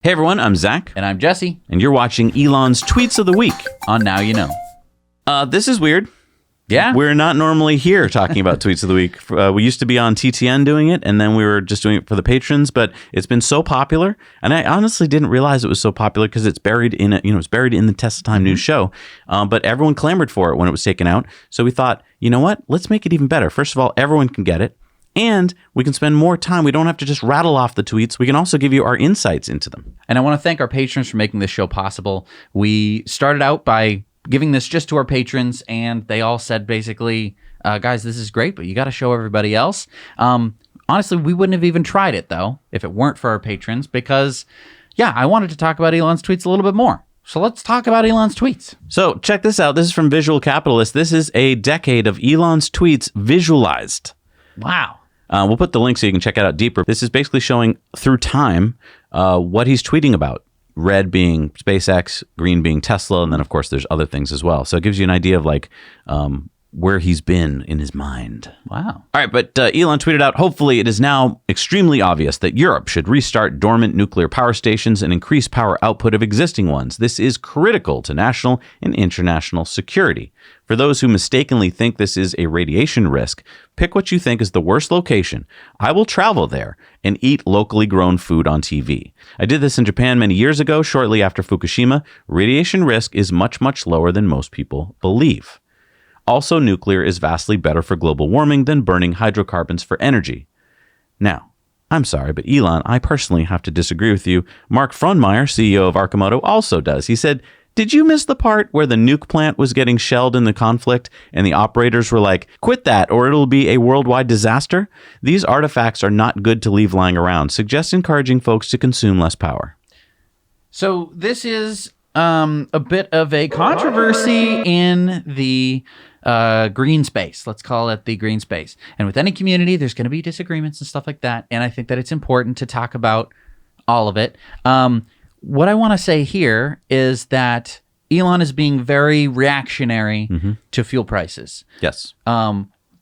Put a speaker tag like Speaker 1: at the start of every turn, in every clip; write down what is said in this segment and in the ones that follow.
Speaker 1: Hey everyone, I'm Zach.
Speaker 2: And I'm Jesse.
Speaker 1: And you're watching Elon's Tweets of the Week.
Speaker 2: On Now You Know.
Speaker 1: This is weird.
Speaker 2: Yeah.
Speaker 1: We're not normally here talking about Tweets of the Week. We used to be on TTN doing it, and then we were just doing it for the patrons, but it's been so popular, and I honestly didn't realize it was so popular because it's buried in it's buried in the Tesla Time News show, but everyone clamored for it when it was taken out, so we thought, you know what, let's make it even better. First of all, everyone can get it. And we can spend more time. We don't have to just rattle off the tweets. We can also give you our insights into them.
Speaker 2: And I want to thank our patrons for making this show possible. We started out by giving this just to our patrons, and they all said basically, guys, this is great, but you got to show everybody else. Honestly, we wouldn't have even tried it, though, if it weren't for our patrons, because, yeah, I wanted to talk about Elon's tweets a little bit more. So let's talk about Elon's tweets.
Speaker 1: So check this out. This is from Visual Capitalist. This is a decade of Elon's tweets visualized.
Speaker 2: Wow.
Speaker 1: We'll put the link so you can check it out deeper. This is basically showing through time what he's tweeting about. Red being SpaceX, green being Tesla, and then, of course, there's other things as well. So it gives you an idea of like where he's been in his mind.
Speaker 2: Wow.
Speaker 1: All right, but Elon tweeted out, hopefully it is now extremely obvious that Europe should restart dormant nuclear power stations and increase power output of existing ones. This is critical to national and international security. For those who mistakenly think this is a radiation risk, pick what you think is the worst location. I will travel there and eat locally grown food on TV. I did this in Japan many years ago, shortly after Fukushima. Radiation risk is much, much lower than most people believe. Also, nuclear is vastly better for global warming than burning hydrocarbons for energy. Now, I'm sorry, but Elon, I personally have to disagree with you. Mark Frundmeyer, CEO of Arcimoto, also does. He said, did you miss the part where the nuke plant was getting shelled in the conflict and the operators were like, quit that or it'll be a worldwide disaster? These artifacts are not good to leave lying around. Suggest encouraging folks to consume less power.
Speaker 2: So this is a bit of a controversy in the green space. Let's call it the green space. And with any community, there's going to be disagreements and stuff like that. And I think that it's important to talk about all of it. What I want to say here is that Elon is being very reactionary to fuel prices.
Speaker 1: Yes.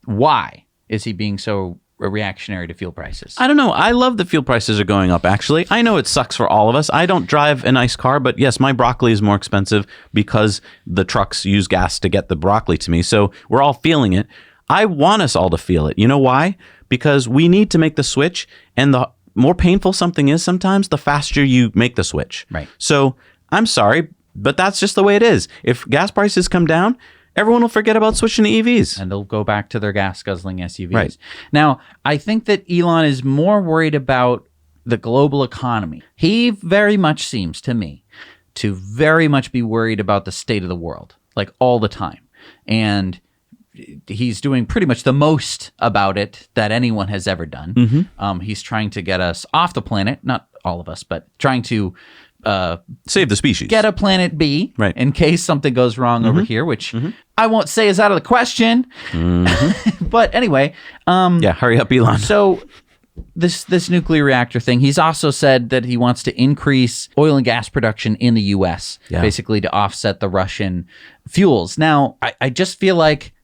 Speaker 2: Why is he being so reactionary to fuel prices?
Speaker 1: I don't know. I love that fuel prices are going up, actually. I know it sucks for all of us. I don't drive a nice car, but yes, my broccoli is more expensive because the trucks use gas to get the broccoli to me. So we're all feeling it. I want us all to feel it. You know why? Because we need to make the switch, and the more painful something is sometimes, the faster you make the switch.
Speaker 2: Right.
Speaker 1: So I'm sorry, but that's just the way it is. If gas prices come down, everyone will forget about switching to EVs.
Speaker 2: And they'll go back to their gas-guzzling SUVs.
Speaker 1: Right.
Speaker 2: Now, I think that Elon is more worried about the global economy. He very much seems to me to very much be worried about the state of the world, like all the time. And he's doing pretty much the most about it that anyone has ever done. He's trying to get us off the planet, not all of us, but trying to
Speaker 1: save the species.
Speaker 2: Get a planet B,
Speaker 1: right,
Speaker 2: in case something goes wrong over here, which I won't say is out of the question. But anyway.
Speaker 1: Yeah, hurry up, Elon.
Speaker 2: So this nuclear reactor thing, he's also said that he wants to increase oil and gas production in the U.S., basically to offset the Russian fuels. Now, I just feel like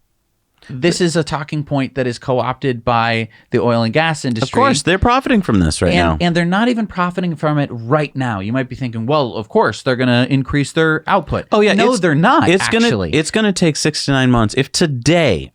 Speaker 2: this is a talking point that is co-opted by the oil and gas industry.
Speaker 1: Of course, they're profiting from this now.
Speaker 2: And they're not even profiting from it right now. You might be thinking, well, of course, they're going to increase their output.
Speaker 1: Oh, yeah.
Speaker 2: No, they're not, actually.
Speaker 1: It's going to take 6 to 9 months. If today,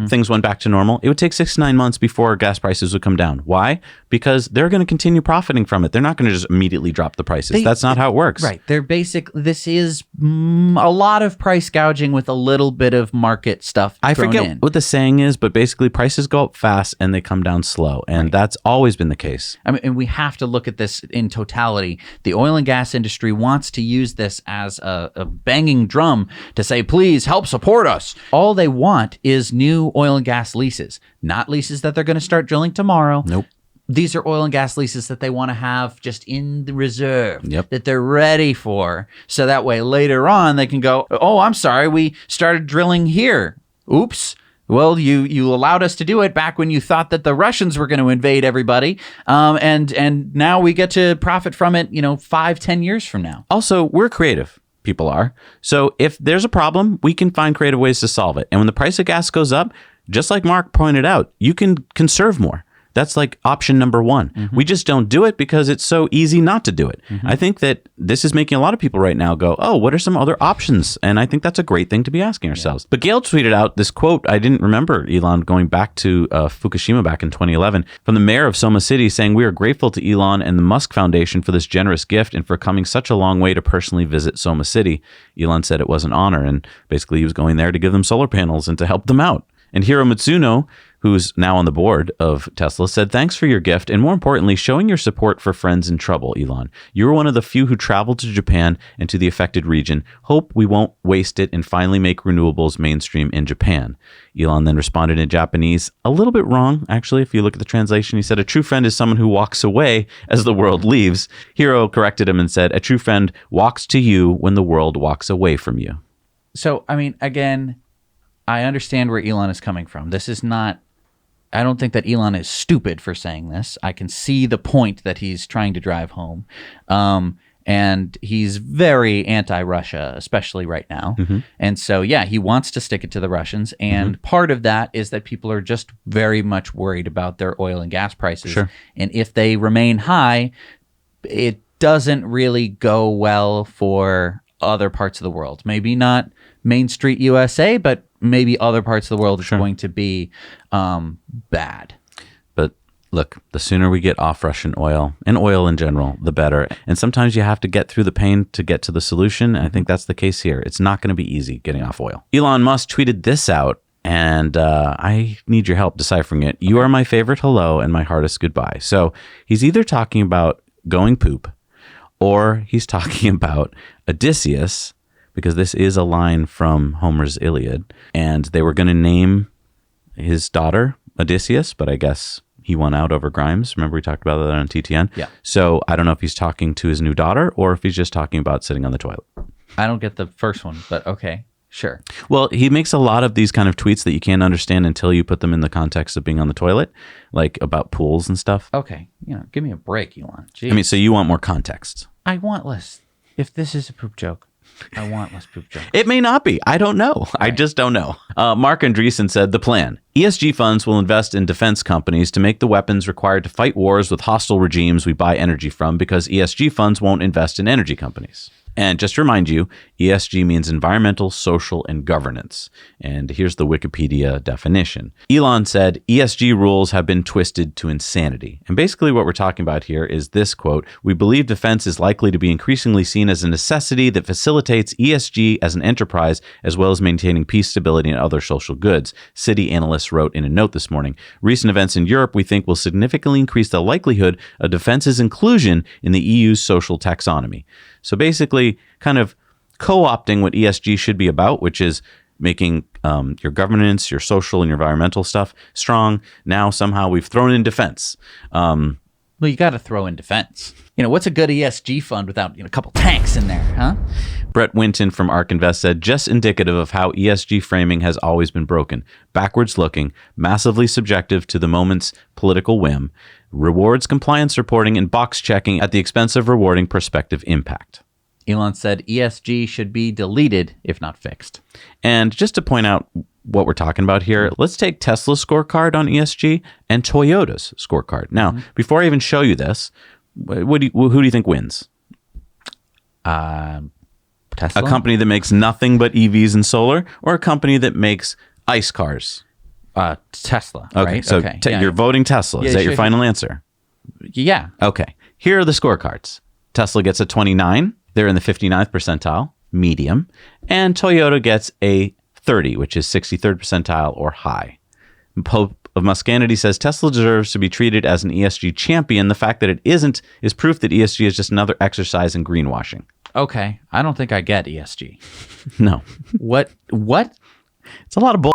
Speaker 1: things went back to normal, it would take 6 to 9 months before gas prices would come down. Why? Because they're going to continue profiting from it. They're not going to just immediately drop the prices. That's not how it works.
Speaker 2: Right. This is a lot of price gouging with a little bit of market stuff
Speaker 1: I
Speaker 2: thrown
Speaker 1: forget
Speaker 2: in.
Speaker 1: what the saying is, but basically prices go up fast and they come down slow. And that's always been the case.
Speaker 2: I mean, and we have to look at this in totality. The oil and gas industry wants to use this as a banging drum to say, please help support us. All they want is new oil and gas leases, not leases that they're going to start drilling tomorrow.
Speaker 1: Nope.
Speaker 2: These are oil and gas leases that they want to have just in the reserve, that they're ready for. So that way later on they can go, oh, I'm sorry, we started drilling here. Oops. Well, you allowed us to do it back when you thought that the Russians were going to invade everybody. And now we get to profit from it, 5-10 years from now.
Speaker 1: Also, we're creative. People are. So if there's a problem, we can find creative ways to solve it. And when the price of gas goes up, just like Mark pointed out, you can conserve more. That's like option number one. We just don't do it because it's so easy not to do it. I think that this is making a lot of people right now go, oh, what are some other options? And I think that's a great thing to be asking ourselves. But Gail tweeted out this quote. I didn't remember, Elon, going back to Fukushima back in 2011 from the mayor of Soma City saying, we are grateful to Elon and the Musk Foundation for this generous gift and for coming such a long way to personally visit Soma City. Elon said it was an honor, and basically he was going there to give them solar panels and to help them out. And Hiro Mitsuno, who's now on the board of Tesla, said, thanks for your gift and more importantly, showing your support for friends in trouble, Elon. You were one of the few who traveled to Japan and to the affected region. Hope we won't waste it and finally make renewables mainstream in Japan. Elon then responded in Japanese, a little bit wrong, actually, if you look at the translation. He said, a true friend is someone who walks away as the world leaves. Hiro corrected him and said, a true friend walks to you when the world walks away from you.
Speaker 2: So, I mean, again, I understand where Elon is coming from. This is not, I don't think that Elon is stupid for saying this. I can see the point that he's trying to drive home. And he's very anti-Russia, especially right now. And so, yeah, he wants to stick it to the Russians. And part of that is that people are just very much worried about their oil and gas prices. And if they remain high, it doesn't really go well for other parts of the world. Maybe not Main Street USA, but maybe other parts of the world is going to be bad. But
Speaker 1: look, the sooner we get off Russian oil and oil in general, the better. And sometimes you have to get through the pain to get to the solution. I think that's the case here. It's not going to be easy getting off oil. Elon Musk tweeted this out, and I need your help deciphering it. You are my favorite hello and my hardest goodbye. So he's either talking about going poop or he's talking about Odysseus, because this is a line from Homer's Iliad, and they were going to name his daughter Odysseus, but I guess he won out over Grimes. Remember we talked about that on TTN?
Speaker 2: Yeah.
Speaker 1: So I don't know if he's talking to his new daughter or if he's just talking about sitting on the toilet.
Speaker 2: I don't get the first one, but okay, sure.
Speaker 1: Well, he makes a lot of these kind of tweets that you can't understand until you put them in the context of being on the toilet, like about pools and stuff.
Speaker 2: Okay, give me a break, Elon. Jeez.
Speaker 1: I mean, so you want more context.
Speaker 2: I want less. If this is a poop joke, I want less poop joke.
Speaker 1: It may not be. I don't know. I just don't know. Mark Andreessen said, the plan. ESG funds will invest in defense companies to make the weapons required to fight wars with hostile regimes we buy energy from, because ESG funds won't invest in energy companies. And just to remind you, ESG means environmental, social, and governance. And here's the Wikipedia definition. Elon said, ESG rules have been twisted to insanity. And basically what we're talking about here is this quote, we believe defense is likely to be increasingly seen as a necessity that facilitates ESG as an enterprise, as well as maintaining peace, stability, and other social goods. City analysts wrote in a note this morning. Recent events in Europe, we think, will significantly increase the likelihood of defense's inclusion in the EU's social taxonomy. So basically, kind of co-opting what ESG should be about, which is making your governance, your social, and your environmental stuff strong. Now, somehow, we've thrown in defense.
Speaker 2: Well, you got to throw in defense. What's a good ESG fund without a couple tanks in there, huh?
Speaker 1: Brett Winton from ARK Invest said, just indicative of how ESG framing has always been broken. Backwards looking, massively subjective to the moment's political whim, rewards compliance reporting and box checking at the expense of rewarding prospective impact.
Speaker 2: Elon said ESG should be deleted if not fixed.
Speaker 1: And just to point out what we're talking about here, let's take Tesla's scorecard on ESG and Toyota's scorecard. Now, before I even show you this, who do you think wins?
Speaker 2: Tesla?
Speaker 1: A company that makes nothing but EVs and solar, or a company that makes ICE cars?
Speaker 2: Tesla.
Speaker 1: Okay,
Speaker 2: right?
Speaker 1: so
Speaker 2: Yeah.
Speaker 1: you're voting Tesla. Is that your final answer?
Speaker 2: Yeah.
Speaker 1: Okay. Here are the scorecards. Tesla gets a 29. They're in the 59th percentile, medium. And Toyota gets a 30, which is 63rd percentile or high. Pope of Muscanity says Tesla deserves to be treated as an ESG champion. The fact that it isn't is proof that ESG is just another exercise in greenwashing.
Speaker 2: Okay. I don't think I get ESG.
Speaker 1: No.
Speaker 2: What?
Speaker 1: It's a lot of bull.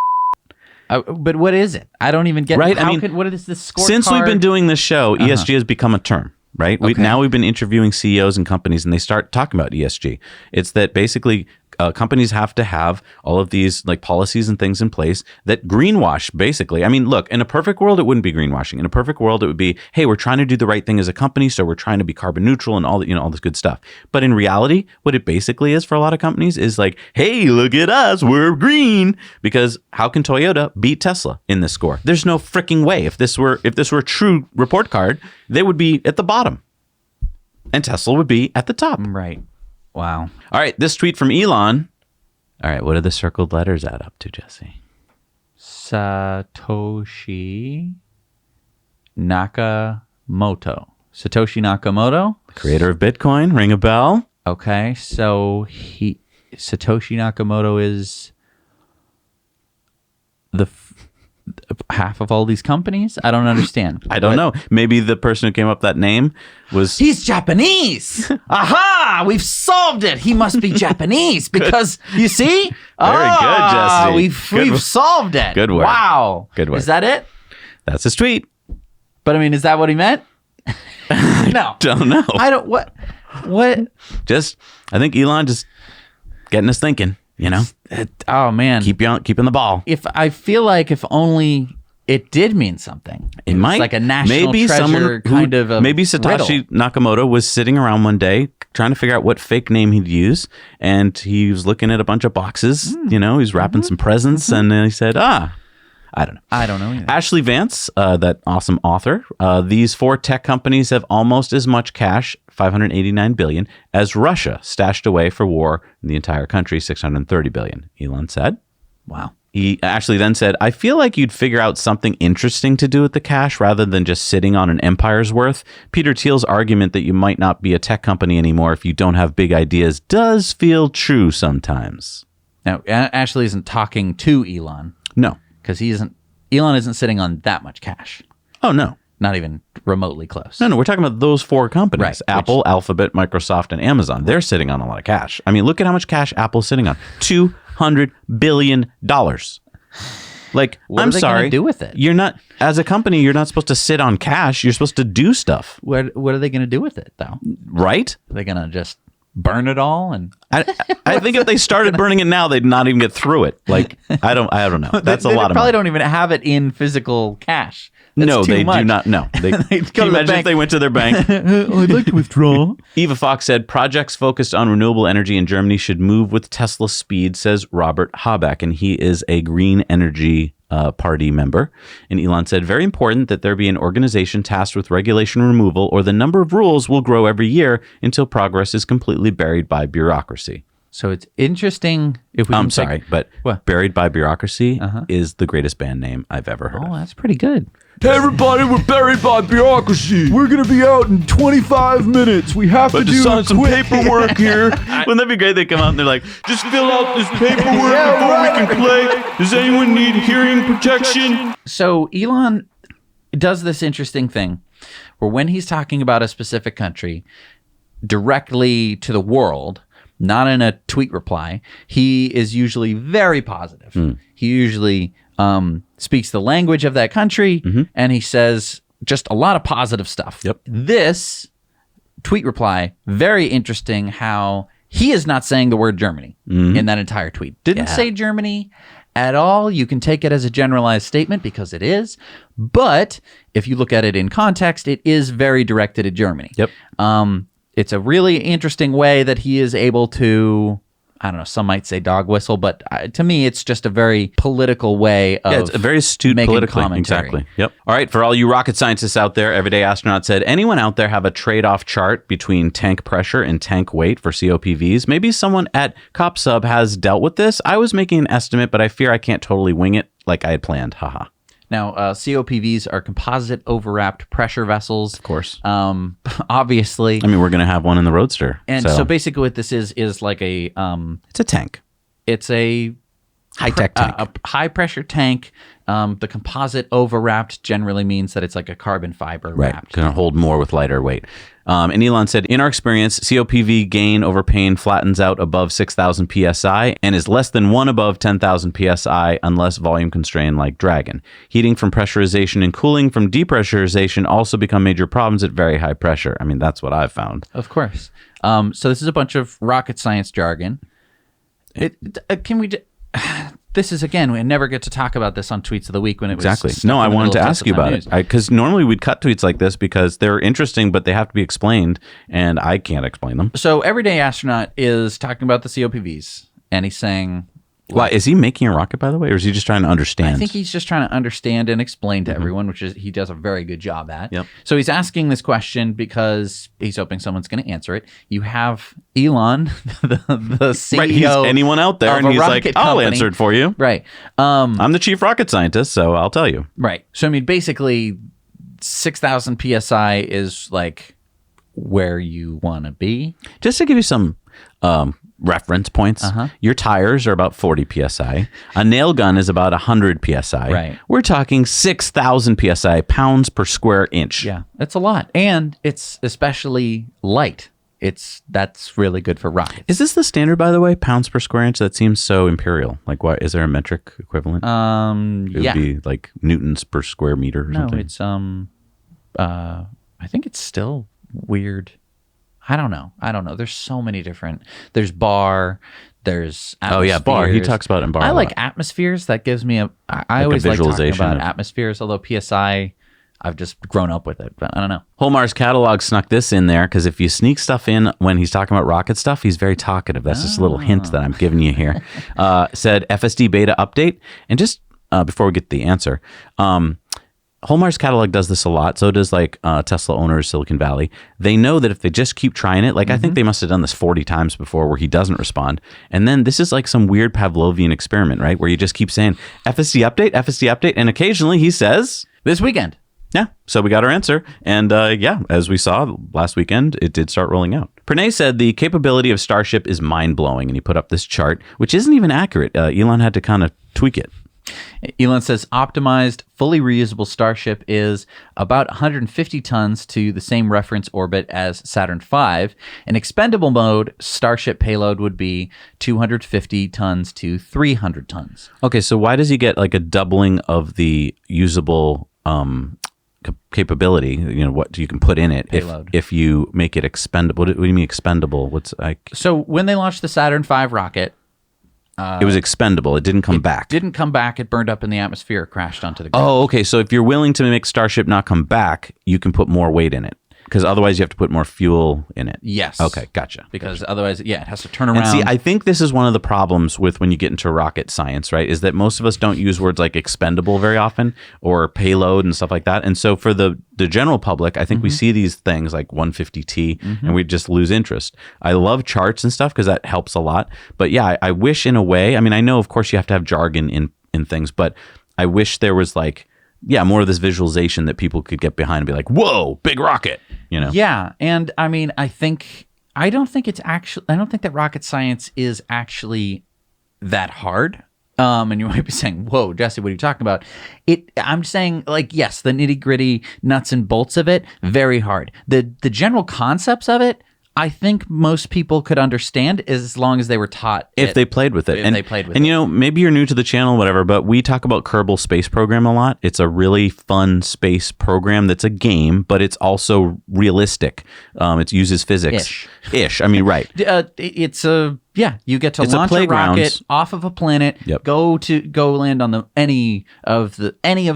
Speaker 2: But what is it? I don't even get
Speaker 1: right.
Speaker 2: it. What is this scorecard?
Speaker 1: Since we've been doing this show, ESG has become a term, right?
Speaker 2: Okay.
Speaker 1: Now we've been interviewing CEOs and companies, and they start talking about ESG. It's that basically companies have to have all of these like policies and things in place that greenwash, basically. I mean, look, in a perfect world, it wouldn't be greenwashing. In a perfect world, it would be, hey, we're trying to do the right thing as a company, so we're trying to be carbon neutral and all that, all this good stuff. But in reality, what it basically is for a lot of companies is like, hey, look at us, we're green. Because how can Toyota beat Tesla in this score? There's no freaking way. If this were a true report card, they would be at the bottom, and Tesla would be at the top.
Speaker 2: Right. Wow.
Speaker 1: All right, this tweet from Elon. All right, what do the circled letters add up to, Jesse?
Speaker 2: Satoshi Nakamoto. Satoshi Nakamoto?
Speaker 1: Creator of Bitcoin, ring a bell?
Speaker 2: Okay, so Satoshi Nakamoto is half of all these companies? I don't understand.
Speaker 1: I don't know. Maybe the person who came up with that name was...
Speaker 2: He's Japanese! Aha! We've solved it! He must be Japanese because, you see?
Speaker 1: Very good, Jesse.
Speaker 2: We've solved it.
Speaker 1: Good work.
Speaker 2: Wow.
Speaker 1: Good work.
Speaker 2: Is that it?
Speaker 1: That's his tweet.
Speaker 2: But I mean, is that what he meant? No.
Speaker 1: Don't know.
Speaker 2: I don't... What?
Speaker 1: I think Elon just getting us thinking,
Speaker 2: Oh, man.
Speaker 1: Keeping the ball.
Speaker 2: I feel like if only it did mean something.
Speaker 1: It might.
Speaker 2: It's like a national
Speaker 1: maybe
Speaker 2: treasure kind of a
Speaker 1: maybe Satoshi
Speaker 2: riddle.
Speaker 1: Nakamoto was sitting around one day trying to figure out what fake name he'd use, and he was looking at a bunch of boxes. He's wrapping some presents, and then he said, I don't know.
Speaker 2: I don't know either.
Speaker 1: Ashley Vance, that awesome author, these 4 tech companies have almost as much cash, $589 billion, as Russia stashed away for war in the entire country, $630 billion, Elon said.
Speaker 2: Wow.
Speaker 1: He actually then said, I feel like you'd figure out something interesting to do with the cash rather than just sitting on an empire's worth. Peter Thiel's argument that you might not be a tech company anymore if you don't have big ideas does feel true sometimes.
Speaker 2: Now, Ashley isn't talking to Elon.
Speaker 1: No.
Speaker 2: Because Elon isn't sitting on that much cash.
Speaker 1: Oh, no.
Speaker 2: Not even remotely close.
Speaker 1: No, we're talking about those 4 companies.
Speaker 2: Right,
Speaker 1: Apple, Alphabet, Microsoft, and Amazon. They're sitting on a lot of cash. I mean, look at how much cash Apple's sitting on. $200 billion. Like,
Speaker 2: What
Speaker 1: I'm
Speaker 2: are they
Speaker 1: sorry.
Speaker 2: gonna do with it?
Speaker 1: You're not, as a company, you're not supposed to sit on cash. You're supposed to do stuff.
Speaker 2: What are they going to do with it, though?
Speaker 1: Right?
Speaker 2: Are they going to just burn it all? And
Speaker 1: I think if they started burning it now, they'd not even get through it. Like, I don't know. That's a lot of
Speaker 2: They probably
Speaker 1: money.
Speaker 2: don't even have it in physical cash. That's
Speaker 1: No,
Speaker 2: too
Speaker 1: they
Speaker 2: much.
Speaker 1: do not. No. Can you
Speaker 2: to the
Speaker 1: imagine
Speaker 2: bank.
Speaker 1: if they went to their bank?
Speaker 2: I'd like to withdraw.
Speaker 1: Eva Fox said, projects focused on renewable energy in Germany should move with Tesla speed, says Robert Habeck, and he is a green energy party member. And Elon said, very important that there be an organization tasked with regulation removal, or the number of rules will grow every year until progress is completely buried by bureaucracy.
Speaker 2: So it's interesting if we
Speaker 1: I'm
Speaker 2: can
Speaker 1: sorry,
Speaker 2: take-
Speaker 1: but
Speaker 2: What?
Speaker 1: Buried by Bureaucracy is the greatest band name I've ever heard
Speaker 2: Oh,
Speaker 1: of.
Speaker 2: that's pretty good.
Speaker 3: Hey everybody, we're buried by bureaucracy. We're gonna be out in 25 minutes. We have to do
Speaker 1: sign some
Speaker 3: quick.
Speaker 1: paperwork here. Wouldn't that be great? They come out and they're like, just fill out this paperwork before we can play. Does anyone need hearing protection?
Speaker 2: So Elon does this interesting thing where when he's talking about a specific country directly to the world, not in a tweet reply, he is usually very positive. He usually speaks the language of that country, and he says just a lot of positive stuff.
Speaker 1: Yep.
Speaker 2: This tweet reply, very interesting how he is not saying the word Germany in that entire tweet. Didn't say Germany at all. You can take it as a generalized statement because it is. But if you look at it in context, it is very directed at Germany.
Speaker 1: Yep.
Speaker 2: It's a really interesting way that he is able to, I don't know, some might say dog whistle, but to me, it's just a very political way of
Speaker 1: It's a very astute
Speaker 2: making
Speaker 1: politically.
Speaker 2: commentary.
Speaker 1: Exactly. Yep. All right. For all you rocket scientists out there, Everyday Astronaut said, anyone out there have a trade-off chart between tank pressure and tank weight for COPVs? Maybe someone at CopSub has dealt with this. I was making an estimate, but I fear I can't totally wing it like I had planned. Haha.
Speaker 2: Now, COPVs are composite overwrapped pressure vessels.
Speaker 1: Of course.
Speaker 2: Obviously.
Speaker 1: I mean, we're going to have one in the Roadster.
Speaker 2: And so basically what this is like a...
Speaker 1: it's a tank.
Speaker 2: It's a
Speaker 1: High-tech tank.
Speaker 2: a high pressure tank. The composite overwrapped generally means that it's like a carbon fiber wrapped.
Speaker 1: Going to hold more with lighter weight. And Elon said, in our experience, COPV gain over pain flattens out above 6,000 PSI and is less than 1 above 10,000 PSI unless volume constrained like Dragon. Heating from pressurization and cooling from depressurization also become major problems at very high pressure. I mean, that's what I've found.
Speaker 2: Of course. So this is a bunch of rocket science jargon. Can we? This is, again, we never get to talk about this on Tweets of the Week when it was
Speaker 1: Exactly.
Speaker 2: stuck
Speaker 1: No,
Speaker 2: in
Speaker 1: I
Speaker 2: the
Speaker 1: wanted to
Speaker 2: middle of
Speaker 1: ask you
Speaker 2: Tesla
Speaker 1: about
Speaker 2: News.
Speaker 1: it because normally we'd cut tweets like this because they're interesting, but they have to be explained, and I can't explain them.
Speaker 2: So Everyday Astronaut is talking about the COPVs, and he's saying,
Speaker 1: Why is he making a rocket, by the way, or is he just trying to understand?
Speaker 2: I think he's just trying to understand and explain to everyone, which is he does a very good job at.
Speaker 1: Yep.
Speaker 2: So he's asking this question because he's hoping someone's going to answer it. You have Elon, the CEO.
Speaker 1: Right, he's anyone out there,
Speaker 2: of
Speaker 1: and
Speaker 2: a
Speaker 1: he's like,
Speaker 2: rocket
Speaker 1: "I'll
Speaker 2: company."
Speaker 1: answer it for you."
Speaker 2: Right.
Speaker 1: I'm the chief rocket scientist, so I'll tell you.
Speaker 2: Right. So I mean, basically, 6,000 psi is like where you want to be.
Speaker 1: Just to give you some reference points, your tires are about 40 psi. A nail gun is about 100 psi.
Speaker 2: Right.
Speaker 1: We're talking 6,000 psi, pounds per square inch.
Speaker 2: Yeah, it's a lot, and it's especially light. That's really good for rockets.
Speaker 1: Is this the standard, by the way? Pounds per square inch? That seems so imperial. Like, what is there a metric equivalent? It would be like newtons per square meter or something.
Speaker 2: No, it's I think it's still weird. I don't know. There's so many different. There's bar. There's atmospheres.
Speaker 1: Oh yeah, bar. He talks about it in bar.
Speaker 2: I
Speaker 1: a
Speaker 2: like
Speaker 1: lot.
Speaker 2: atmospheres. That gives me I always like talking
Speaker 1: visualization
Speaker 2: about
Speaker 1: of-
Speaker 2: atmospheres. Although PSI, I've just grown up with it. But I don't know.
Speaker 1: Holmar's catalog snuck this in there because if you sneak stuff in when he's talking about rocket stuff, he's very talkative. That's just a little hint that I'm giving you here. Said FSD beta update. And just before we get the answer, Holmar's catalog does this a lot. So does like Tesla owners, Silicon Valley. They know that if they just keep trying it, like I think they must have done this 40 times before where he doesn't respond. And then this is like some weird Pavlovian experiment, right? Where you just keep saying FSD update. And occasionally he says,
Speaker 2: This weekend.
Speaker 1: yeah, so we got our answer. And yeah, as we saw last weekend, it did start rolling out. Pranay said the capability of Starship is mind-blowing, and he put up this chart, which isn't even accurate. Elon had to kind of tweak it.
Speaker 2: Elon says optimized, fully reusable Starship is about 150 tons to the same reference orbit as Saturn V. In expendable mode, Starship payload would be 250 tons to 300 tons.
Speaker 1: Okay, so why does he get like a doubling of the usable capability? You know, what you can put in it
Speaker 2: Payload.
Speaker 1: if you make it expendable. What do you mean expendable? What's like?
Speaker 2: So when they launched the Saturn V rocket,
Speaker 1: It was expendable. It didn't come back.
Speaker 2: didn't come back. It burned up in the atmosphere, crashed onto the ground.
Speaker 1: Oh, okay. So if you're willing to make Starship not come back, you can put more weight in it. Because otherwise you have to put more fuel in it.
Speaker 2: Yes.
Speaker 1: Okay, gotcha.
Speaker 2: Because otherwise, yeah, it has to turn around.
Speaker 1: And see, I think this is one of the problems with when you get into rocket science, right? Is that most of us don't use words like expendable very often or payload and stuff like that. And so for the general public, I think we see these things like 150T and we just lose interest. I love charts and stuff because that helps a lot. But yeah, I wish in a way, I mean, I know, of course, you have to have jargon in things, but I wish there was like, yeah, more of this visualization that people could get behind and be like, whoa, big rocket, you know?
Speaker 2: Yeah, and I mean, I don't think that rocket science is actually that hard. And you might be saying, whoa, Jesse, what are you talking about? I'm saying, like, yes, the nitty gritty nuts and bolts of it, very hard. The general concepts of it, I think most people could understand as long as they were taught
Speaker 1: If they played with it.
Speaker 2: If they played with
Speaker 1: and
Speaker 2: it.
Speaker 1: you know, maybe you're new to the channel, whatever, but we talk about Kerbal Space Program a lot. It's a really fun space program that's a game, but it's also realistic. It uses physics. Ish. I mean, right.
Speaker 2: It's you get to
Speaker 1: It's a
Speaker 2: launch a
Speaker 1: playground.
Speaker 2: rocket off of a planet,
Speaker 1: Yep.
Speaker 2: go land on any of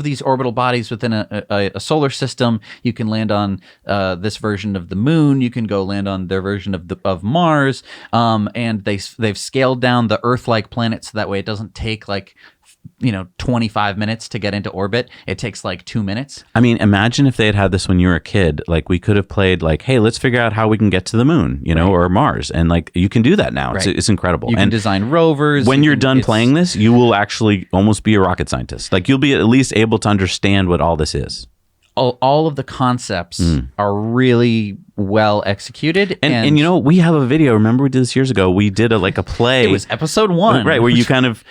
Speaker 2: these orbital bodies within a solar system. You can land on this version of the moon. You can go land on their version of Mars. And they've scaled down the Earth-like planet so that way it doesn't take 25 minutes to get into orbit. It takes like 2 minutes.
Speaker 1: I mean, imagine if they had this when you were a kid. Like, we could have played like, hey, let's figure out how we can get to the moon, or Mars. And like, you can do that now.
Speaker 2: Right.
Speaker 1: It's incredible.
Speaker 2: You can
Speaker 1: and
Speaker 2: design rovers.
Speaker 1: when you're done
Speaker 2: it's-
Speaker 1: playing this, you will actually almost be a rocket scientist. Like, you'll be at least able to understand what all this is.
Speaker 2: all of the concepts are really well executed.
Speaker 1: And we have a video. Remember we did this years ago? We did a play.
Speaker 2: it was episode 1.
Speaker 1: Right, where you kind of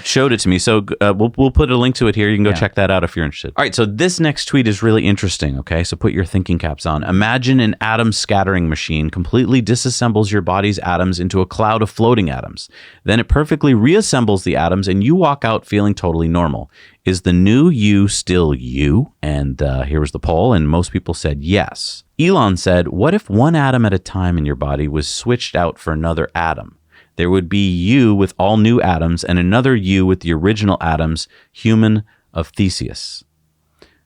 Speaker 1: showed it to me. So we'll put a link to it here. You can go check that out if you're interested. All right, so this next tweet is really interesting, okay? So put your thinking caps on. Imagine an atom scattering machine completely disassembles your body's atoms into a cloud of floating atoms. Then it perfectly reassembles the atoms and you walk out feeling totally normal. Is the new you still you? And here was the poll, and most people said yes. Elon said, what if one atom at a time in your body was switched out for another atom? there would be you with all new atoms and another you with the original atoms, human of Theseus.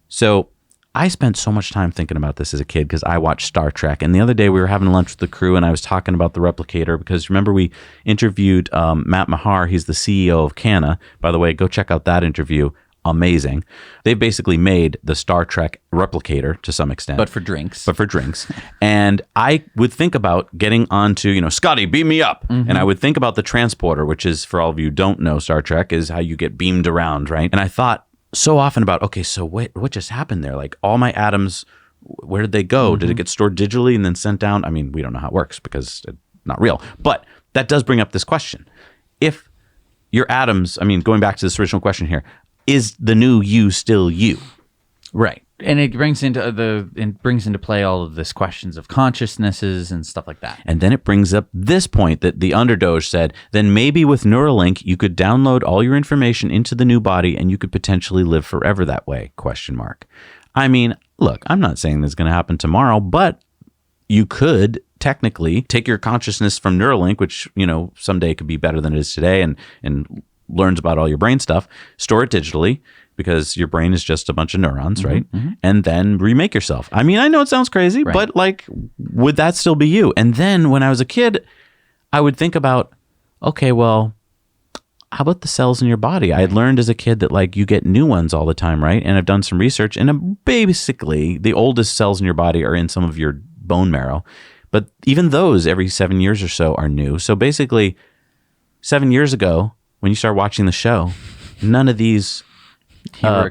Speaker 1: So I spent so much time thinking about this as a kid because I watched Star Trek. And the other day we were having lunch with the crew and I was talking about the replicator because remember we interviewed Matt Mahar. He's the CEO of Cana. By the way, go check out that interview. Amazing. They've basically made the Star Trek replicator to some extent.
Speaker 2: But for drinks.
Speaker 1: And I would think about getting onto, Scotty, beam me up. And I would think about the transporter, which is, for all of you who don't know Star Trek, is how you get beamed around, right? And I thought so often about, okay, so what just happened there? Like all my atoms, where did they go? Did it get stored digitally and then sent down? I mean, we don't know how it works because it's not real. But that does bring up this question. If your atoms, going back to this original question here, is the new you still you?
Speaker 2: Right. And it brings into play all of this questions of consciousnesses and stuff like that.
Speaker 1: And then it brings up this point that the underdoge said, then maybe with Neuralink, you could download all your information into the new body and you could potentially live forever that way, ? Look, I'm not saying this is going to happen tomorrow, but you could technically take your consciousness from Neuralink, which, someday could be better than it is today and learns about all your brain stuff, store it digitally because your brain is just a bunch of neurons, right? And then remake yourself. I know it sounds crazy, but would that still be you? And then when I was a kid, I would think about, okay, well, how about the cells in your body? I had learned as a kid that you get new ones all the time, right? And I've done some research and basically the oldest cells in your body are in some of your bone marrow. But even those every 7 years or so are new. So basically 7 years ago, when you start watching the show, none of these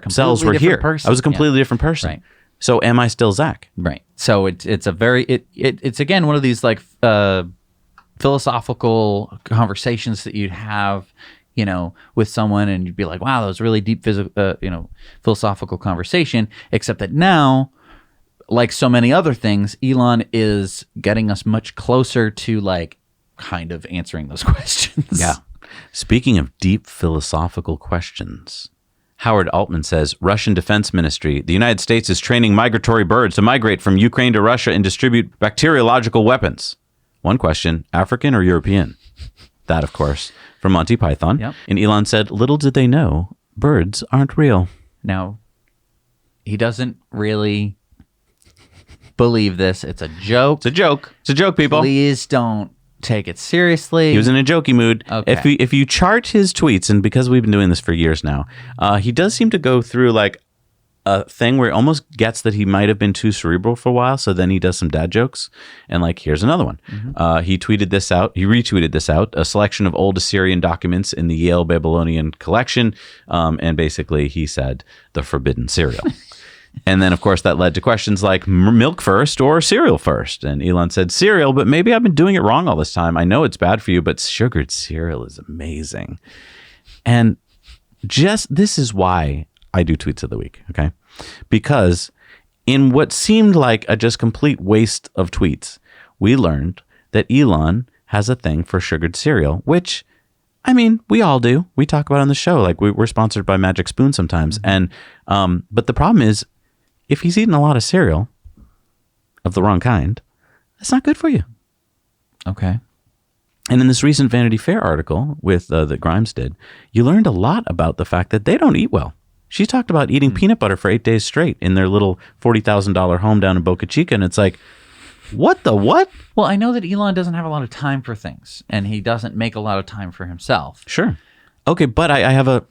Speaker 1: cells were here. I was a completely different person.
Speaker 2: Right.
Speaker 1: So am I still Zach?
Speaker 2: Right. So it's a very it's again one of these philosophical conversations that you'd have, with someone, and you'd be like, wow, that was a really deep philosophical conversation. Except that now, like so many other things, Elon is getting us much closer to kind of answering those questions.
Speaker 1: Yeah. Speaking of deep philosophical questions, Howard Altman says, Russian Defense Ministry, the United States is training migratory birds to migrate from Ukraine to Russia and distribute bacteriological weapons. One question, African or European? That, of course, from Monty Python.
Speaker 2: Yep.
Speaker 1: And Elon said, little did they know, birds aren't real.
Speaker 2: Now, he doesn't really believe this. It's a joke.
Speaker 1: It's a joke. It's a joke, people.
Speaker 2: Please don't take it seriously.
Speaker 1: He was in a jokey mood.
Speaker 2: Okay.
Speaker 1: If you chart his tweets, and because we've been doing this for years now, he does seem to go through a thing where he almost gets that he might have been too cerebral for a while. So then he does some dad jokes, and here's another one. He tweeted this out. He retweeted this out. A selection of old Assyrian documents in the Yale Babylonian collection, and basically he said the forbidden cereal. And then, of course, that led to questions like milk first or cereal first. And Elon said cereal, but maybe I've been doing it wrong all this time. I know it's bad for you, but sugared cereal is amazing. And this is why I do tweets of the week, okay? Because in what seemed like a just complete waste of tweets, we learned that Elon has a thing for sugared cereal, which, we all do. We talk about it on the show. We're sponsored by Magic Spoon sometimes. And but the problem is, if he's eating a lot of cereal of the wrong kind, that's not good for you.
Speaker 2: Okay.
Speaker 1: And in this recent Vanity Fair article with that Grimes did, you learned a lot about the fact that they don't eat well. She talked about eating peanut butter for 8 days straight in their little $40,000 home down in Boca Chica. And it's like, what the what?
Speaker 2: Well, I know that Elon doesn't have a lot of time for things, and he doesn't make a lot of time for himself.
Speaker 1: Sure. Okay, but I have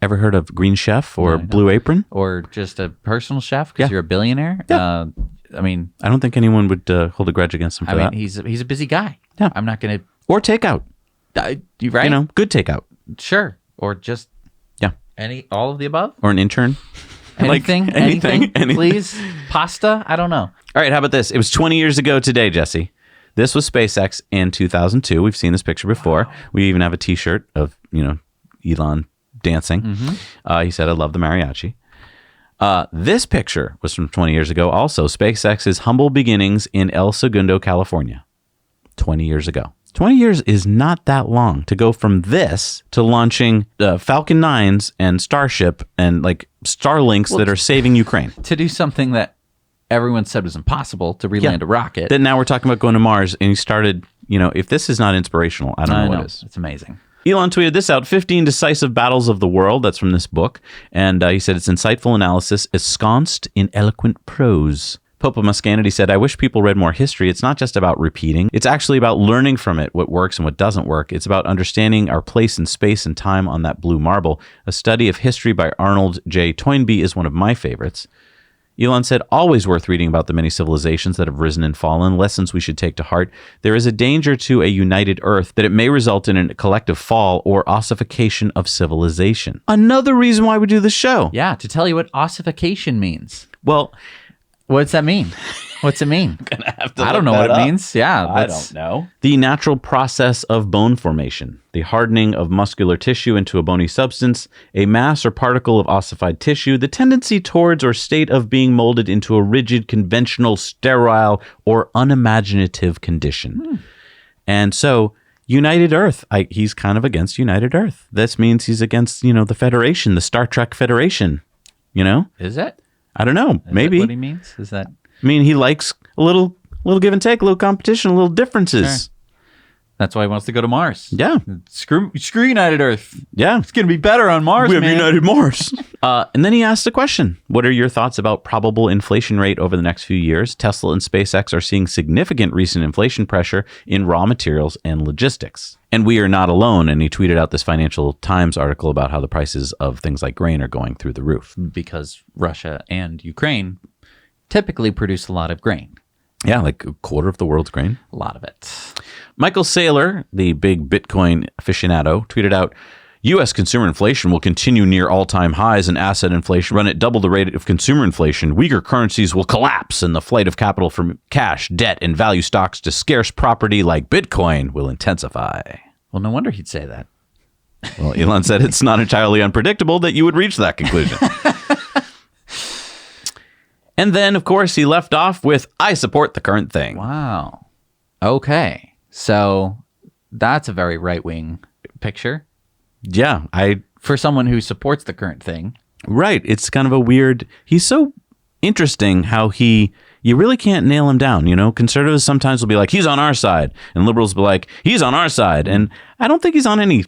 Speaker 1: ever heard of Green Chef or Blue Apron?
Speaker 2: Or just a personal chef because you're a billionaire?
Speaker 1: Yeah. I don't think anyone would hold a grudge against him for that.
Speaker 2: He's a busy guy.
Speaker 1: Yeah.
Speaker 2: I'm not going to...
Speaker 1: Or takeout.
Speaker 2: You right?
Speaker 1: Good takeout.
Speaker 2: Sure. Or just...
Speaker 1: Yeah.
Speaker 2: All of the above?
Speaker 1: Or an intern.
Speaker 2: Anything? Anything? Please? Pasta? I don't know.
Speaker 1: All right, how about this? It was 20 years ago today, Jesse. This was SpaceX in 2002. We've seen this picture before. Wow. We even have a T-shirt of, Elon dancing. He said, I love the mariachi. This picture was from 20 years ago. Also, SpaceX's humble beginnings in El Segundo, California. 20 years ago. 20 years is not that long to go from this to launching Falcon 9s and Starship and Starlinks that are saving Ukraine.
Speaker 2: To do something that everyone said was impossible, to reland a rocket.
Speaker 1: Then now we're talking about going to Mars, and he started if this is not inspirational, I don't know what is.
Speaker 2: It's amazing.
Speaker 1: Elon tweeted this out, 15 Decisive Battles of the World. That's from this book. And he said it's insightful analysis ensconced in eloquent prose. Pope of Muscanity said, I wish people read more history. It's not just about repeating. It's actually about learning from it, what works and what doesn't work. It's about understanding our place in space and time on that blue marble. A study of history by Arnold J. Toynbee is one of my favorites. Elon said, always worth reading about the many civilizations that have risen and fallen, lessons we should take to heart. There is a danger to a united Earth that it may result in a collective fall or ossification of civilization. Another reason why we do this show.
Speaker 2: Yeah, to tell you what ossification means.
Speaker 1: Well,
Speaker 2: what's that mean? What's it mean? I don't know what it means. Yeah,
Speaker 1: I don't know. The natural process of bone formation, the hardening of muscular tissue into a bony substance, a mass or particle of ossified tissue, the tendency towards or state of being molded into a rigid, conventional, sterile, or unimaginative condition. And so, United Earth, he's kind of against United Earth. This means he's against, the Federation, the Star Trek Federation,
Speaker 2: Is it?
Speaker 1: I don't know. Maybe.
Speaker 2: Is that what he means? Is that...
Speaker 1: I mean, he likes a little give and take, a little competition, a little differences.
Speaker 2: Sure. That's why he wants to go to Mars.
Speaker 1: Yeah.
Speaker 2: Screw United Earth.
Speaker 1: Yeah.
Speaker 2: It's going to be better on Mars,
Speaker 1: We have
Speaker 2: man.
Speaker 1: United Mars. And then he asked a question. What are your thoughts about probable inflation rate over the next few years? Tesla and SpaceX are seeing significant recent inflation pressure in raw materials and logistics. And we are not alone. And he tweeted out this Financial Times article about how the prices of things like grain are going through the roof.
Speaker 2: Because Russia and Ukraine typically produce a lot of grain.
Speaker 1: Yeah, like a quarter of the world's grain.
Speaker 2: A lot of it.
Speaker 1: Michael Saylor, the big Bitcoin aficionado, tweeted out, U.S. consumer inflation will continue near all-time highs and asset inflation run at double the rate of consumer inflation. Weaker currencies will collapse and the flight of capital from cash, debt, and value stocks to scarce property like Bitcoin will intensify.
Speaker 2: Well, no wonder he'd say that.
Speaker 1: Well, Elon said it's not entirely unpredictable that you would reach that conclusion. And then, of course, he left off with, I support the current thing.
Speaker 2: Wow. Okay. So that's a very right-wing picture.
Speaker 1: Yeah,
Speaker 2: For someone who supports the current thing.
Speaker 1: Right. It's kind of a weird, he's so interesting how you really can't nail him down. Conservatives sometimes will be like, he's on our side. And liberals will be like, he's on our side. And I don't think he's on any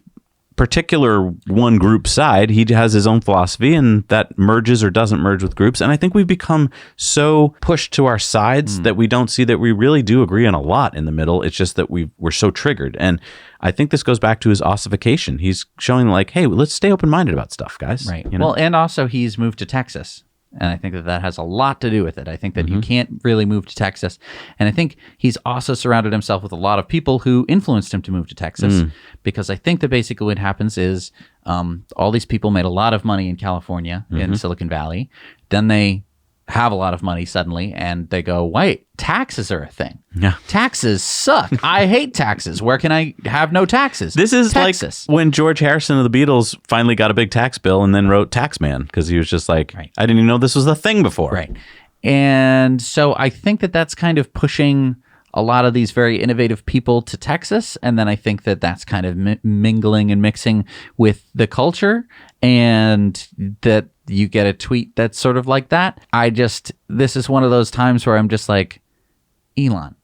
Speaker 1: particular one group side. He has his own philosophy and that merges or doesn't merge with groups. And I think we've become so pushed to our sides that we don't see that we really do agree on a lot in the middle. It's just that we're so triggered. And I think this goes back to his ossification. He's showing like, hey, let's stay open-minded about stuff, guys.
Speaker 2: Right. Well, and also he's moved to Texas. And I think that has a lot to do with it. I think that you can't really move to Texas. And I think he's also surrounded himself with a lot of people who influenced him to move to Texas. Because I think that basically what happens is all these people made a lot of money in California, in Silicon Valley. Then they have a lot of money suddenly and they go, wait, taxes are a thing.
Speaker 1: Yeah.
Speaker 2: Taxes suck. I hate taxes. Where can I have no taxes?
Speaker 1: This is
Speaker 2: Texas.
Speaker 1: like when George Harrison of the Beatles finally got a big tax bill and then wrote Taxman because he was just like, I didn't even know this was a thing before.
Speaker 2: Right. And so I think that that's kind of pushing a lot of these very innovative people to Texas. And then I think that that's kind of mingling and mixing with the culture and that you get a tweet that's sort of like that. This is one of those times where I'm just like, Elon,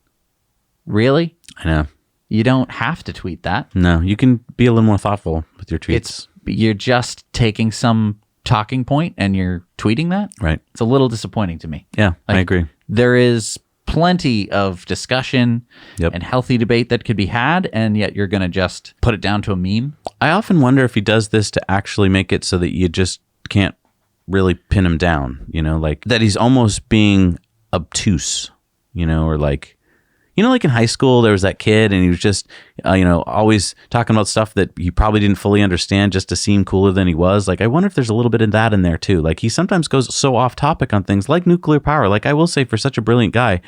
Speaker 2: really?
Speaker 1: I know.
Speaker 2: You don't have to tweet that.
Speaker 1: No, you can be a little more thoughtful with your tweets.
Speaker 2: You're just taking some talking point and you're tweeting that.
Speaker 1: Right.
Speaker 2: It's a little disappointing to me.
Speaker 1: Yeah, I agree.
Speaker 2: There is plenty of discussion and healthy debate that could be had, and yet you're going to just put it down to a meme.
Speaker 1: I often wonder if he does this to actually make it so that you just can't really pin him down, like that he's almost being obtuse, or like, like in high school, there was that kid and he was just, always talking about stuff that he probably didn't fully understand just to seem cooler than he was. Like, I wonder if there's a little bit of that in there too. Like he sometimes goes so off topic on things like nuclear power. Like I will say for such a brilliant guy,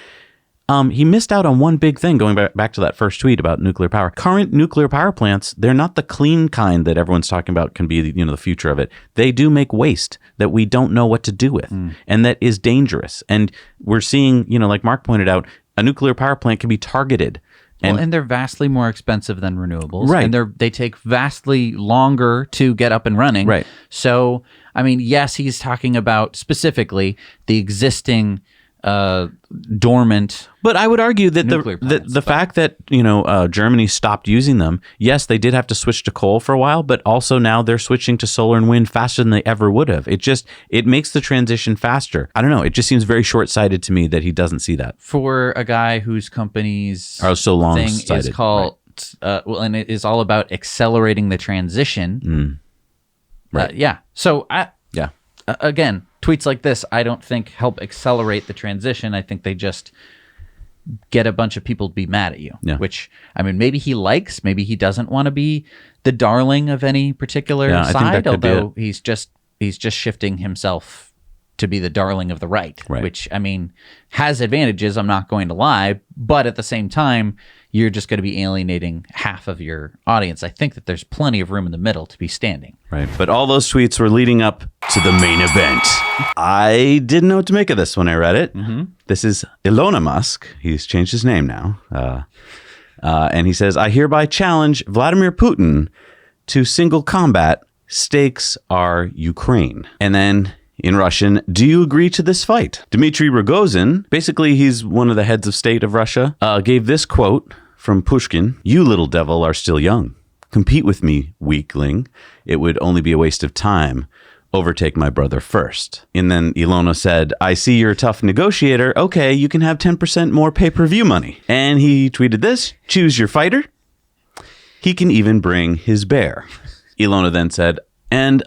Speaker 1: he missed out on one big thing going back to that first tweet about nuclear power. Current nuclear power plants, they're not the clean kind that everyone's talking about can be the future of it. They do make waste that we don't know what to do with and that is dangerous. And we're seeing, like Mark pointed out, a nuclear power plant can be targeted.
Speaker 2: And they're vastly more expensive than renewables.
Speaker 1: Right.
Speaker 2: And they take vastly longer to get up and running.
Speaker 1: Right.
Speaker 2: So, I mean, yes, he's talking about specifically the existing dormant.
Speaker 1: But I would argue that
Speaker 2: Nuclear plants,
Speaker 1: the fact that Germany stopped using them, yes, they did have to switch to coal for a while, but also now they're switching to solar and wind faster than they ever would have. It makes the transition faster. I don't know. It just seems very short-sighted to me that he doesn't see that.
Speaker 2: For a guy whose company's
Speaker 1: Are so
Speaker 2: thing
Speaker 1: long-sighted,
Speaker 2: is called, and it is all about accelerating the transition.
Speaker 1: Right.
Speaker 2: Yeah. So
Speaker 1: Yeah.
Speaker 2: Again, tweets like this, I don't think help accelerate the transition. I think they just get a bunch of people to be mad at you, which, I mean, maybe he likes, maybe he doesn't want to be the darling of any particular side, although he's just shifting himself to be the darling of the right, which, I mean, has advantages, I'm not going to lie, but at the same time, you're just going to be alienating half of your audience. I think that there's plenty of room in the middle to be standing.
Speaker 1: Right. But all those tweets were leading up to the main event. I didn't know what to make of this when I read it. This is Elon Musk. He's changed his name now. And he says, I hereby challenge Vladimir Putin to single combat. Stakes are Ukraine. And then in Russian, do you agree to this fight? Dmitry Rogozin, basically he's one of the heads of state of Russia, gave this quote from Pushkin: "You little devil are still young. Compete with me, weakling. It would only be a waste of time. Overtake my brother first." And then Ilona said, I see you're a tough negotiator. Okay, you can have 10% more pay-per-view money. And he tweeted this: choose your fighter. He can even bring his bear. Ilona then said, and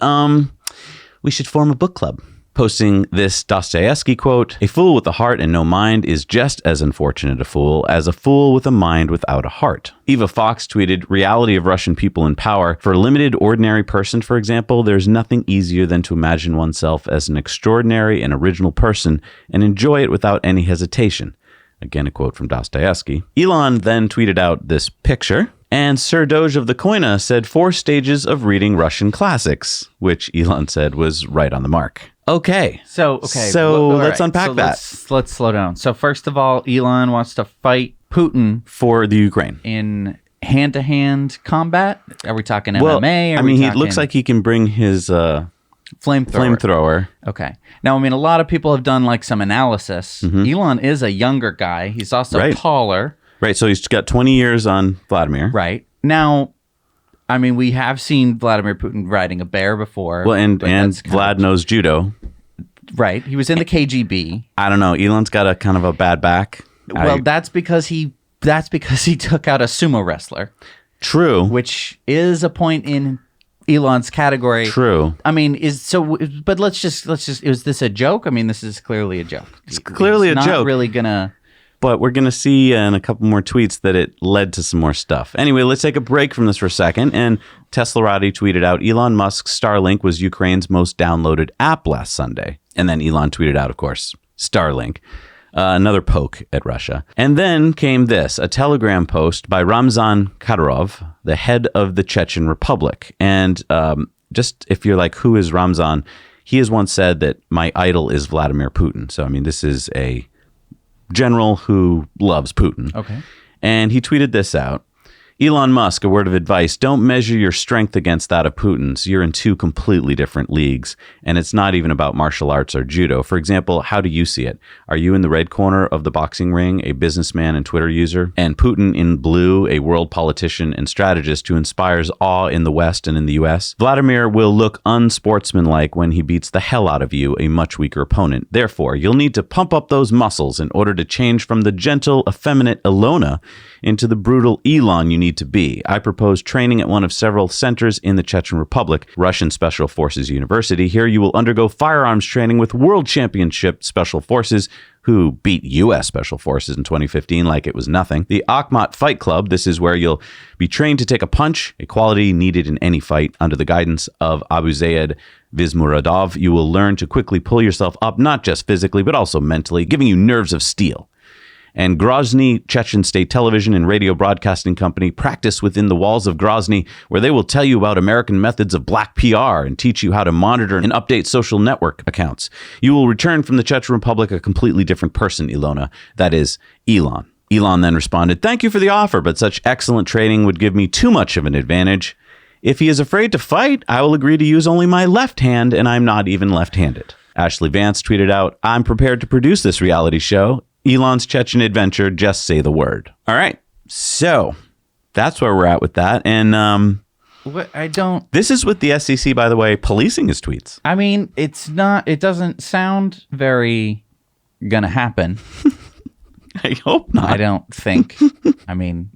Speaker 1: we should form a book club. Posting this Dostoevsky quote: "A fool with a heart and no mind is just as unfortunate a fool as a fool with a mind without a heart." Eva Fox tweeted, "Reality of Russian people in power. For a limited ordinary person, for example, there's nothing easier than to imagine oneself as an extraordinary and original person and enjoy it without any hesitation." Again, a quote from Dostoevsky. Elon then tweeted out this picture. And Sir Doge of the Koina said 4 stages of reading Russian classics, which Elon said was right on the mark. Okay.
Speaker 2: So
Speaker 1: let's unpack that.
Speaker 2: Let's slow down. So first of all, Elon wants to fight Putin
Speaker 1: for the Ukraine
Speaker 2: in hand-to-hand combat. Are we talking MMA?
Speaker 1: He looks like he can bring his flamethrower.
Speaker 2: Okay. Now, I mean, a lot of people have done like some analysis. Elon is a younger guy. He's also taller.
Speaker 1: Right, so he's got 20 years on Vladimir.
Speaker 2: Right. Now, I mean, we have seen Vladimir Putin riding a bear before.
Speaker 1: Well, and Vlad knows judo.
Speaker 2: Right. He was in the KGB.
Speaker 1: I don't know. Elon's got a kind of a bad back.
Speaker 2: Well, that's because he took out a sumo wrestler.
Speaker 1: True.
Speaker 2: Which is a point in Elon's category.
Speaker 1: True.
Speaker 2: I mean, but let's just, is this a joke? I mean, this is clearly a joke.
Speaker 1: It's clearly a joke.
Speaker 2: Not really gonna...
Speaker 1: But we're going to see in a couple more tweets that it led to some more stuff. Anyway, let's take a break from this for a second. And Teslarati tweeted out, Elon Musk's Starlink was Ukraine's most downloaded app last Sunday. And then Elon tweeted out, of course, Starlink, another poke at Russia. And then came this, a Telegram post by Ramzan Kadyrov, the head of the Chechen Republic. And just if you're like, who is Ramzan? He has once said that my idol is Vladimir Putin. So, I mean, this is a general who loves Putin.
Speaker 2: Okay.
Speaker 1: And he tweeted this out. Elon Musk, a word of advice: don't measure your strength against that of Putin's. You're in 2 completely different leagues, and it's not even about martial arts or judo. For example, how do you see it? Are you in the red corner of the boxing ring, a businessman and Twitter user, and Putin in blue, a world politician and strategist who inspires awe in the West and in the US? Vladimir will look unsportsmanlike when he beats the hell out of you, a much weaker opponent. Therefore, you'll need to pump up those muscles in order to change from the gentle, effeminate Ilona into the brutal Elon you need to be. I propose training at one of several centers in the Chechen Republic, Russian Special Forces University. Here you will undergo firearms training with World Championship Special Forces, who beat U.S. Special Forces in 2015 like it was nothing. The Akhmat Fight Club, this is where you'll be trained to take a punch, a quality needed in any fight. Under the guidance of Abu Zayed Vizmuradov, you will learn to quickly pull yourself up, not just physically, but also mentally, giving you nerves of steel. And Grozny Chechen State Television and Radio Broadcasting Company practice within the walls of Grozny, where they will tell you about American methods of black PR and teach you how to monitor and update social network accounts. You will return from the Chechen Republic a completely different person, Ilona. That is, Elon. Elon then responded, "Thank you for the offer, but such excellent training would give me too much of an advantage. If he is afraid to fight, I will agree to use only my left hand, and I'm not even left-handed." Ashley Vance tweeted out, I'm prepared to produce this reality show. Elon's Chechen adventure, just say the word. All right. So that's where we're at with that. And this is with the SEC, by the way, policing his tweets.
Speaker 2: I mean, it doesn't sound very gonna happen.
Speaker 1: I hope not.
Speaker 2: I don't think. I mean,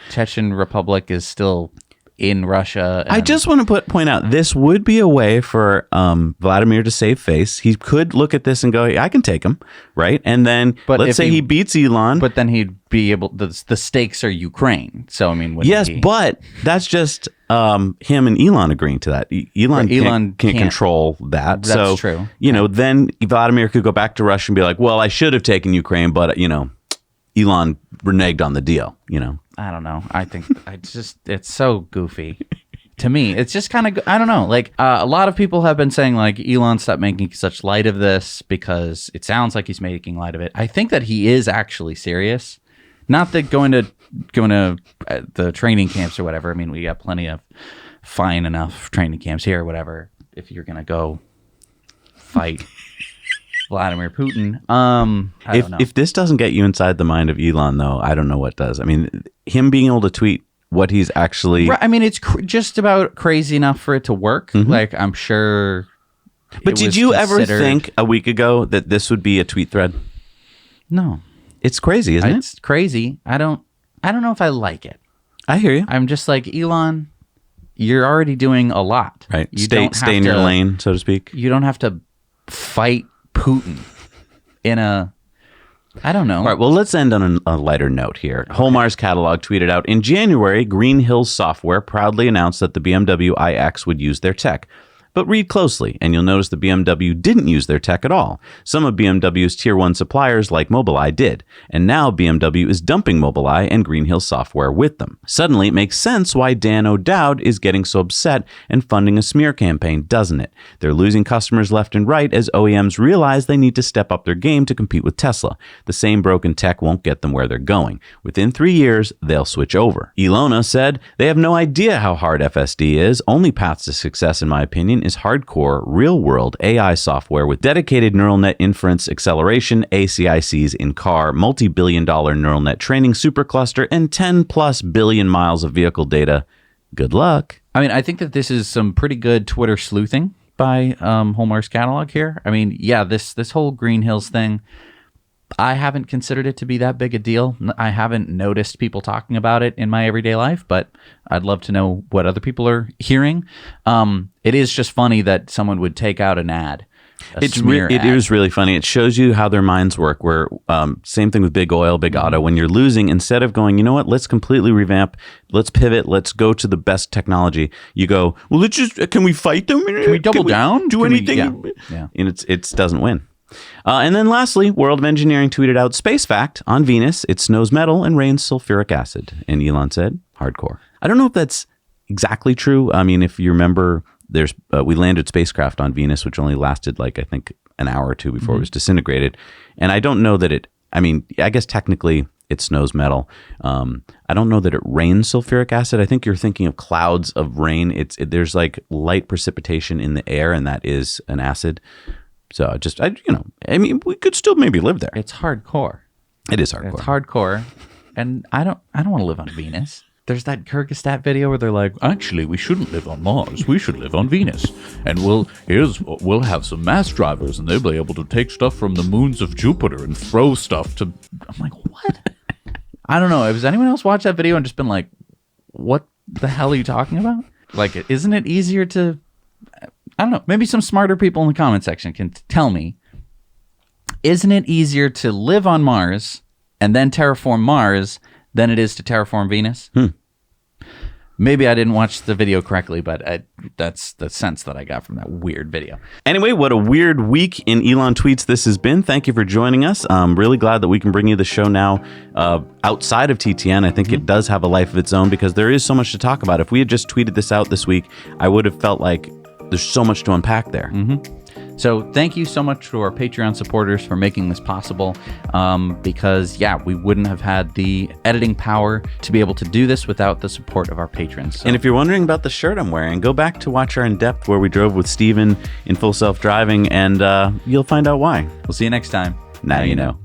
Speaker 2: Chechen Republic is still in Russia.
Speaker 1: I just want to point out, this would be a way for Vladimir to save face. He could look at this and go, I can take him, right? And then let's say he beats Elon.
Speaker 2: But then he'd be able, the stakes are Ukraine. So, I mean,
Speaker 1: but that's just him and Elon agreeing to that. Elon can't control that.
Speaker 2: That's true.
Speaker 1: Then Vladimir could go back to Russia and be like, well, I should have taken Ukraine, but, Elon reneged on the deal,
Speaker 2: I don't know. I think it's so goofy to me. It's just kind of, I don't know. Like a lot of people have been saying like, Elon, stop making such light of this because it sounds like he's making light of it. I think that he is actually serious. Not that going to the training camps or whatever. I mean, we got plenty of fine enough training camps here or whatever. If you're going to go fight Vladimir Putin. I don't know.
Speaker 1: If this doesn't get you inside the mind of Elon, though, I don't know what does. I mean, him being able to tweet what he's actually...
Speaker 2: Right, I mean, it's just about crazy enough for it to work.
Speaker 1: Mm-hmm.
Speaker 2: Like, I'm sure...
Speaker 1: But did you ever think a week ago that this would be a tweet thread?
Speaker 2: No.
Speaker 1: It's crazy, isn't it?
Speaker 2: It's crazy. I don't know if I like it.
Speaker 1: I hear you.
Speaker 2: I'm just like, Elon, you're already doing a lot.
Speaker 1: Right. Stay in your lane, so to speak.
Speaker 2: You don't have to fight Putin I don't know.
Speaker 1: All right, well, let's end on a lighter note here. Okay. Holmar's catalog tweeted out, in January, Green Hills Software proudly announced that the BMW iX would use their tech. But read closely, and you'll notice the BMW didn't use their tech at all. Some of BMW's Tier 1 suppliers, like Mobileye, did. And now BMW is dumping Mobileye and Green Hills Software with them. Suddenly, it makes sense why Dan O'Dowd is getting so upset and funding a smear campaign, doesn't it? They're losing customers left and right as OEMs realize they need to step up their game to compete with Tesla. The same broken tech won't get them where they're going. Within 3 years, they'll switch over. Ilona said, they have no idea how hard FSD is. Only path to success, in my opinion, is hardcore, real-world AI software with dedicated neural net inference acceleration, ACICs in-car, multi-billion-dollar neural net training supercluster, and 10-plus billion miles of vehicle data. Good luck.
Speaker 2: I mean, I think that this is some pretty good Twitter sleuthing by Holmar's catalog here. I mean, yeah, this whole Green Hills thing, I haven't considered it to be that big a deal. I haven't noticed people talking about it in my everyday life, but I'd love to know what other people are hearing. It is just funny that someone would take out an ad. It
Speaker 1: is really funny. It shows you how their minds work, where same thing with big oil, big auto. When you're losing, instead of going, you know what, let's completely revamp, let's pivot, let's go to the best technology, you go, well, can we fight them?
Speaker 2: Can we double down?
Speaker 1: Do anything?
Speaker 2: Yeah.
Speaker 1: And it doesn't win. And then lastly, World of Engineering tweeted out, space fact, on Venus, it snows metal and rains sulfuric acid. And Elon said, hardcore. I don't know if that's exactly true. I mean, if you remember, we landed spacecraft on Venus, which only lasted I think an hour or two before it was disintegrated. And I don't know that I guess technically it snows metal. I don't know that it rains sulfuric acid. I think you're thinking of clouds of rain. There's light precipitation in the air, and that is an acid. So we could still maybe live there.
Speaker 2: It's hardcore.
Speaker 1: It is hardcore.
Speaker 2: It's hardcore. And I don't want to live on Venus. There's that Kyrgyzstan video where they're like, actually, we shouldn't live on Mars. We should live on Venus. And we'll have some mass drivers, and they'll be able to take stuff from the moons of Jupiter and throw stuff to... I'm like, what? I don't know. Has anyone else watched that video and just been like, what the hell are you talking about? Isn't it easier to... I don't know. Maybe some smarter people in the comment section can tell me. Isn't it easier to live on Mars and then terraform Mars than it is to terraform Venus? Maybe I didn't watch the video correctly, but that's the sense that I got from that weird video.
Speaker 1: Anyway, what a weird week in Elon tweets this has been. Thank you for joining us. I'm really glad that we can bring you the show now outside of TTN. I think it does have a life of its own because there is so much to talk about. If we had just tweeted this out this week, I would have felt like there's so much to unpack there.
Speaker 2: So thank you so much to our Patreon supporters for making this possible, because, we wouldn't have had the editing power to be able to do this without the support of our patrons. So.
Speaker 1: And if you're wondering about the shirt I'm wearing, go back to watch our in-depth where we drove with Steven in full self-driving, and you'll find out why.
Speaker 2: We'll see you next time.
Speaker 1: Now you know.